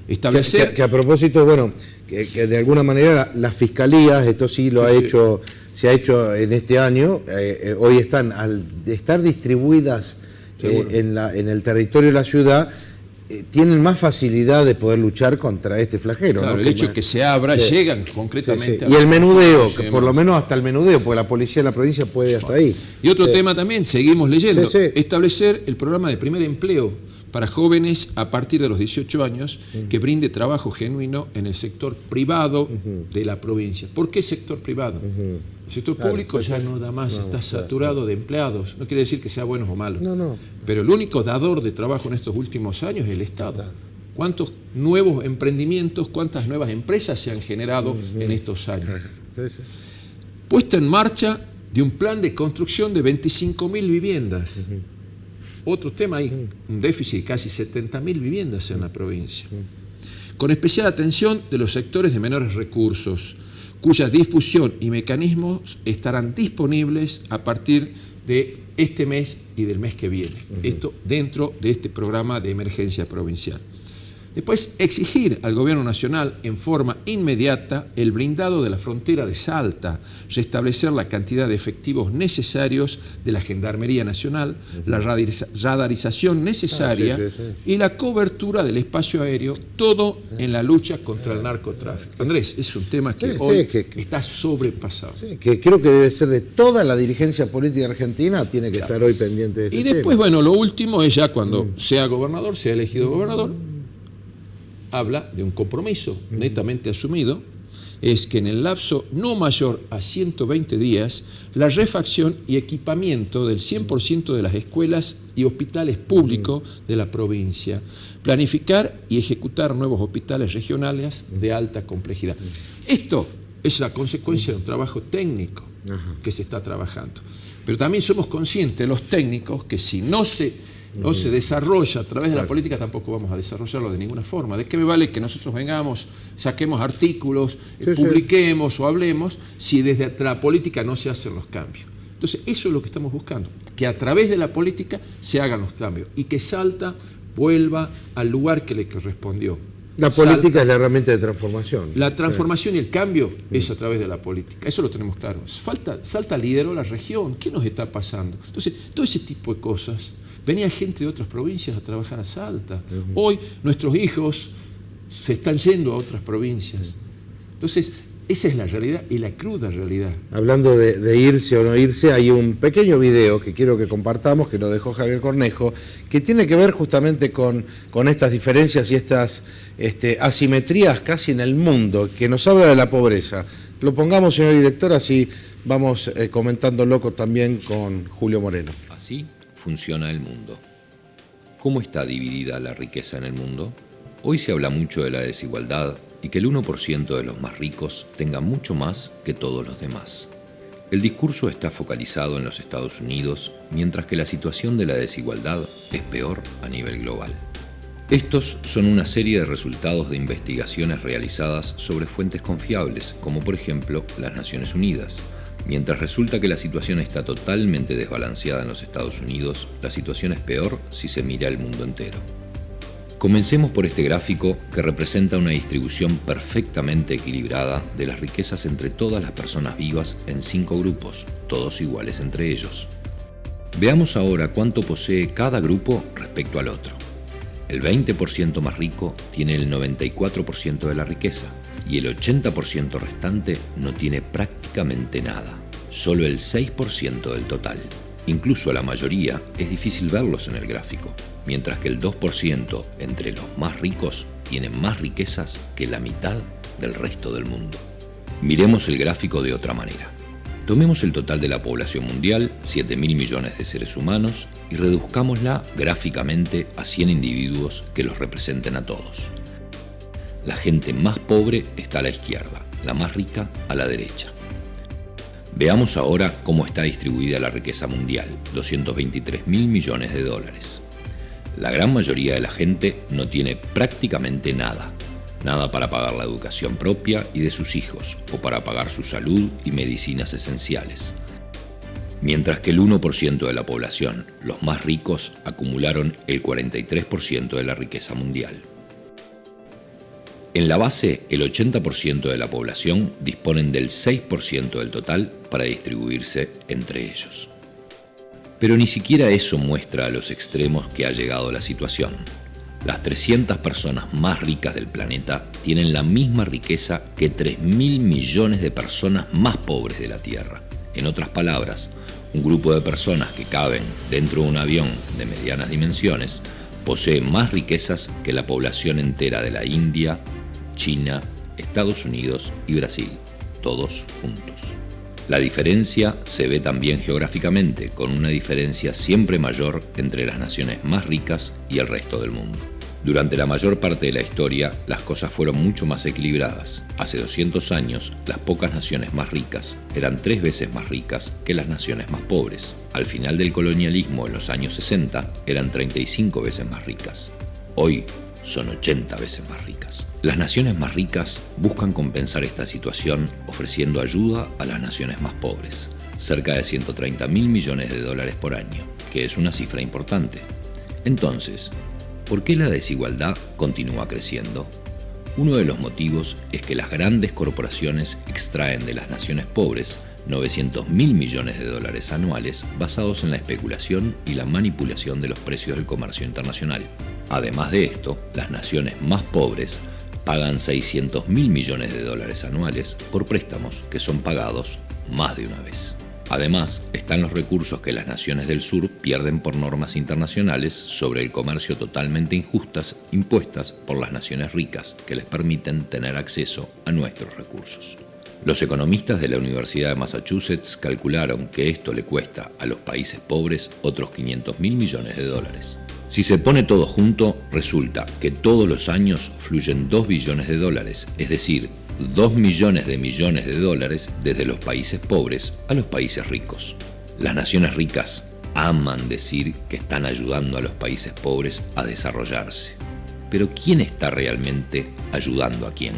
Establecer... Que a propósito, bueno, que de alguna manera las fiscalías, esto sí lo se ha hecho en este año, hoy están, al estar distribuidas en el territorio de la ciudad, tienen más facilidad de poder luchar contra este flagelo. Claro, ¿no? el hecho que se abra, llegan concretamente a... Y el menudeo, que por lo menos hasta el menudeo, porque la policía de la provincia puede hasta ahí. Y otro tema también, seguimos leyendo, establecer el programa de primer empleo para jóvenes a partir de los 18 años que brinde trabajo genuino en el sector privado de la provincia. ¿Por qué sector privado? El sector público ya no da más, está saturado de empleados. No quiere decir que sea buenos o malos. Pero el único dador de trabajo en estos últimos años es el Estado. ¿Cuántos nuevos emprendimientos, cuántas nuevas empresas se han generado en estos años? Puesta en marcha de un plan de construcción de 25.000 viviendas. Otro tema ahí, un déficit de casi 70.000 viviendas en la provincia. Con especial atención de los sectores de menores recursos, cuya difusión y mecanismos estarán disponibles a partir de este mes y del mes que viene. Esto dentro de este programa de emergencia provincial. Después, exigir al Gobierno Nacional en forma inmediata el blindado de la frontera de Salta, restablecer la cantidad de efectivos necesarios de la Gendarmería Nacional, la radarización necesaria y la cobertura del espacio aéreo, todo en la lucha contra el narcotráfico. Andrés, es un tema que hoy está sobrepasado. Que creo que debe ser de toda la dirigencia política argentina, tiene que estar hoy pendiente de este tema. Y después, bueno, lo último es ya cuando sea gobernador, sea elegido gobernador, habla de un compromiso netamente asumido, es que en el lapso no mayor a 120 días, la refacción y equipamiento del 100% de las escuelas y hospitales públicos de la provincia, planificar y ejecutar nuevos hospitales regionales de alta complejidad. Esto es la consecuencia de un trabajo técnico que se está trabajando. Pero también somos conscientes, los técnicos, que si no se desarrolla a través de la política, tampoco vamos a desarrollarlo de ninguna forma. ¿De qué me vale que nosotros vengamos, saquemos artículos, publiquemos o hablemos, si desde la política no se hacen los cambios? Entonces, eso es lo que estamos buscando, que a través de la política se hagan los cambios y que Salta vuelva al lugar que le correspondió. La política es la herramienta de transformación. La transformación y el cambio es a través de la política. Eso lo tenemos claro. Salta lideró la región. ¿Qué nos está pasando? Entonces, todo ese tipo de cosas. Venía gente de otras provincias a trabajar a Salta. Hoy nuestros hijos se están yendo a otras provincias. Entonces, esa es la realidad y la cruda realidad. Hablando de irse o no irse, hay un pequeño video que quiero que compartamos, que lo dejó Javier Cornejo, que tiene que ver justamente con estas diferencias y estas asimetrías casi en el mundo, que nos habla de la pobreza. Lo pongamos, señor director, así vamos comentándolo también con Julio Moreno. Así funciona el mundo. ¿Cómo está dividida la riqueza en el mundo? Hoy se habla mucho de la desigualdad y que el 1% de los más ricos tenga mucho más que todos los demás. El discurso está focalizado en los Estados Unidos, mientras que la situación de la desigualdad es peor a nivel global. Estos son una serie de resultados de investigaciones realizadas sobre fuentes confiables, como por ejemplo las Naciones Unidas. Mientras resulta que la situación está totalmente desbalanceada en los Estados Unidos, la situación es peor si se mira el mundo entero. Comencemos por este gráfico que representa una distribución perfectamente equilibrada de las riquezas entre todas las personas vivas en 5 grupos, todos iguales entre ellos. Veamos ahora cuánto posee cada grupo respecto al otro. El 20% más rico tiene el 94% de la riqueza y el 80% restante no tiene prácticamente nada, solo el 6% del total. Incluso a la mayoría es difícil verlos en el gráfico, mientras que el 2% entre los más ricos tiene más riquezas que la mitad del resto del mundo. Miremos el gráfico de otra manera. Tomemos el total de la población mundial, 7.000 millones de seres humanos, y reduzcámosla gráficamente a 100 individuos que los representen a todos. La gente más pobre está a la izquierda, la más rica a la derecha. Veamos ahora cómo está distribuida la riqueza mundial, 223.000 millones de dólares. La gran mayoría de la gente no tiene prácticamente nada. Nada para pagar la educación propia y de sus hijos, o para pagar su salud y medicinas esenciales. Mientras que el 1% de la población, los más ricos, acumularon el 43% de la riqueza mundial. En la base, el 80% de la población disponen del 6% del total para distribuirse entre ellos. Pero ni siquiera eso muestra a los extremos que ha llegado la situación. Las 300 personas más ricas del planeta tienen la misma riqueza que 3.000 millones de personas más pobres de la Tierra. En otras palabras, un grupo de personas que caben dentro de un avión de medianas dimensiones posee más riquezas que la población entera de la India, China, Estados Unidos y Brasil, todos juntos. La diferencia se ve también geográficamente, con una diferencia siempre mayor entre las naciones más ricas y el resto del mundo. Durante la mayor parte de la historia, las cosas fueron mucho más equilibradas. Hace 200 años, las pocas naciones más ricas eran 3 veces más ricas que las naciones más pobres. Al final del colonialismo, en los años 60, eran 35 veces más ricas. Hoy son 80 veces más ricas. Las naciones más ricas buscan compensar esta situación ofreciendo ayuda a las naciones más pobres. Cerca de 130.000 millones de dólares por año, que es una cifra importante. Entonces, ¿por qué la desigualdad continúa creciendo? Uno de los motivos es que las grandes corporaciones extraen de las naciones pobres 900.000 millones de dólares anuales basados en la especulación y la manipulación de los precios del comercio internacional. Además de esto, las naciones más pobres pagan 600.000 millones de dólares anuales por préstamos que son pagados más de una vez. Además, están los recursos que las naciones del sur pierden por normas internacionales sobre el comercio totalmente injustas impuestas por las naciones ricas que les permiten tener acceso a nuestros recursos. Los economistas de la Universidad de Massachusetts calcularon que esto le cuesta a los países pobres otros 500.000 millones de dólares. Si se pone todo junto, resulta que todos los años fluyen 2 billones de dólares, es decir, 2 millones de dólares desde los países pobres a los países ricos. Las naciones ricas aman decir que están ayudando a los países pobres a desarrollarse. Pero ¿quién está realmente ayudando a quién?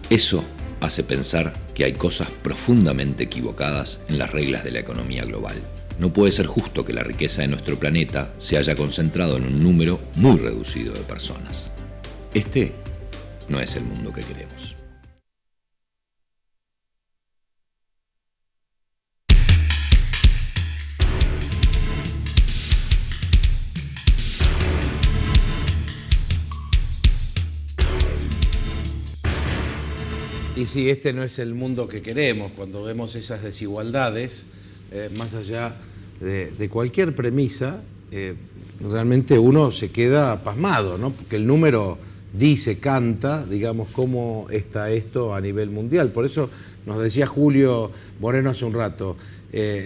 Eso hace pensar que hay cosas profundamente equivocadas en las reglas de la economía global. No puede ser justo que la riqueza de nuestro planeta se haya concentrado en un número muy reducido de personas. Este no es el mundo que queremos. Y sí, este no es el mundo que queremos cuando vemos esas desigualdades, más allá de cualquier premisa, realmente uno se queda pasmado, ¿no? Porque el número dice, canta, digamos, cómo está esto a nivel mundial. Por eso nos decía Julio Moreno hace un rato,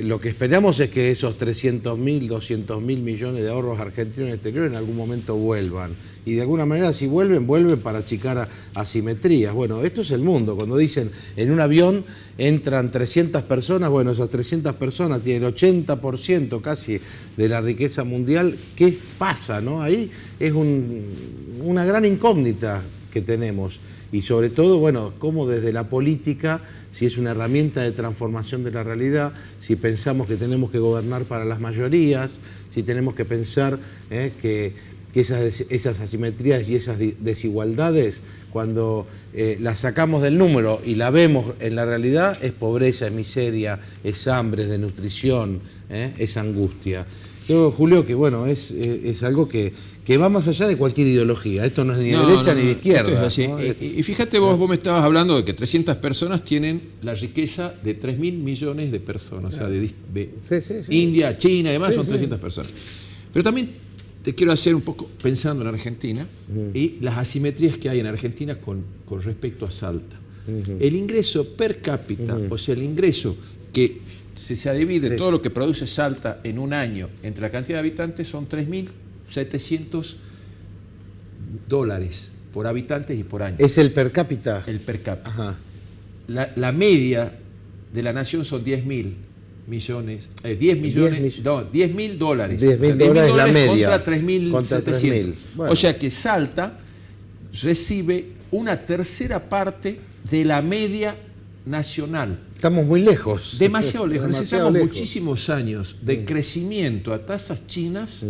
lo que esperamos es que esos 300.000, 200.000 millones de ahorros argentinos en el exterior en algún momento vuelvan. Y de alguna manera, si vuelven para achicar asimetrías. Bueno, esto es el mundo. Cuando dicen en un avión entran 300 personas, bueno, esas 300 personas tienen el 80% casi de la riqueza mundial. ¿Qué pasa, no? Ahí es una gran incógnita que tenemos. Y sobre todo, bueno, cómo desde la política, si es una herramienta de transformación de la realidad, si pensamos que tenemos que gobernar para las mayorías, si tenemos que pensar que esas asimetrías y esas desigualdades, cuando las sacamos del número y la vemos en la realidad, es pobreza, es miseria, es hambre, es desnutrición, es angustia. Creo, Julio, que bueno, es algo que va más allá de cualquier ideología. Esto no es ni de derecha ni de izquierda. Esto es así. ¿No? Y fíjate vos me estabas hablando de que 300 personas tienen la riqueza de 3.000 millones de personas. Claro. O sea, sí. India, China y demás son 300 personas. Pero también te quiero hacer un poco pensando en Argentina y las asimetrías que hay en Argentina con respecto a Salta. El ingreso per cápita, o sea, el ingreso que se divide todo lo que produce Salta en un año entre la cantidad de habitantes son 3.700 dólares por habitantes y por año. ¿Es el per cápita? El per cápita. Ajá. La media de la nación son 10.000 millones, 10.000 dólares. 10.000 dólares la media. Contra 3.700. Bueno. O sea que Salta recibe una tercera parte de la media nacional. Estamos muy lejos. Demasiado lejos. Necesitamos muchísimos años de crecimiento a tasas chinas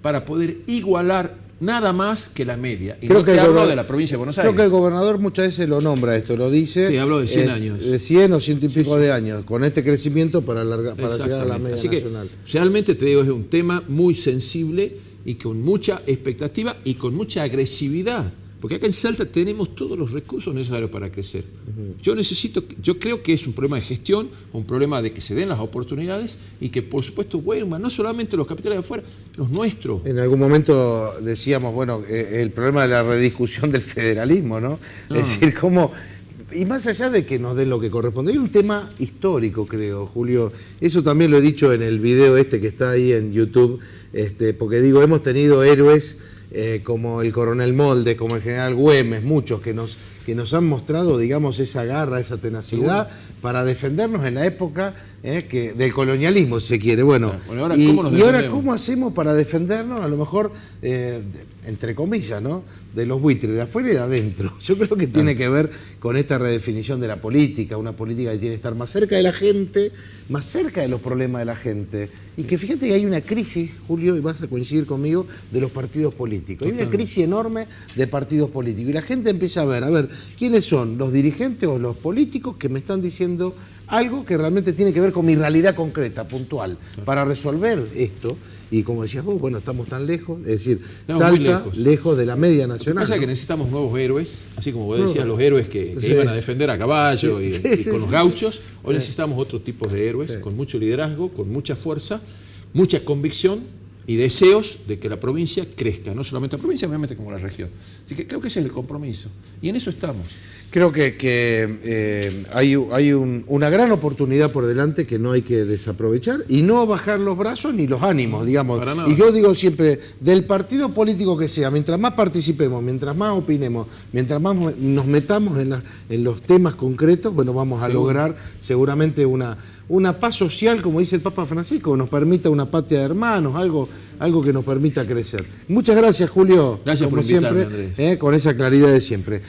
para poder igualar nada más que la media. Y creo no que te hablo de la provincia de Buenos Aires. Creo que el gobernador muchas veces lo nombra esto, lo dice. Sí, habló de 100 años. De 100 o 100 y pico de años, con este crecimiento para llegar a la media Así nacional. Que, realmente te digo, es un tema muy sensible y con mucha expectativa y con mucha agresividad. Porque acá en Salta tenemos todos los recursos necesarios para crecer. Yo creo que es un problema de gestión, un problema de que se den las oportunidades y que por supuesto vuelvan, no solamente los capitales de afuera, los nuestros. En algún momento decíamos, bueno, el problema de la rediscusión del federalismo, ¿no? Es decir, cómo... Y más allá de que nos den lo que corresponde, hay un tema histórico, creo, Julio. Eso también lo he dicho en el video que está ahí en YouTube, porque digo, hemos tenido héroes como el coronel Molde, como el general Güemes, muchos que nos han mostrado, digamos, esa garra, esa tenacidad para defendernos en la época del colonialismo, si se quiere. Bueno, ahora, ¿cómo hacemos para defendernos? A lo mejor, entre comillas, ¿no?, de los buitres, de afuera y de adentro. Yo creo que tiene que ver con esta redefinición de la política, una política que tiene que estar más cerca de la gente, más cerca de los problemas de la gente. Y que fíjate que hay una crisis, Julio, y vas a coincidir conmigo, de los partidos políticos. Hay una crisis enorme de partidos políticos. Y la gente empieza a ver, ¿quiénes son los dirigentes o los políticos que me están diciendo algo que realmente tiene que ver con mi realidad concreta, puntual, para resolver esto? Y como decías vos, bueno, estamos tan lejos, es decir, Salta lejos de la media nacional. Lo que pasa es que necesitamos nuevos héroes, así como vos decías, los héroes que iban a defender a caballo y con los gauchos. Hoy necesitamos otro tipo de héroes, con mucho liderazgo, con mucha fuerza, mucha convicción y deseos de que la provincia crezca, no solamente la provincia, obviamente como la región. Así que creo que ese es el compromiso. Y en eso estamos. Creo que hay una gran oportunidad por delante que no hay que desaprovechar y no bajar los brazos ni los ánimos, digamos. Y yo digo siempre, del partido político que sea, mientras más participemos, mientras más opinemos, mientras más nos metamos en los temas concretos, bueno, vamos a lograr seguramente una paz social, como dice el Papa Francisco, que nos permita una patria de hermanos, algo que nos permita crecer. Muchas gracias, Julio. Gracias por invitarme, Andrés. Con esa claridad de siempre.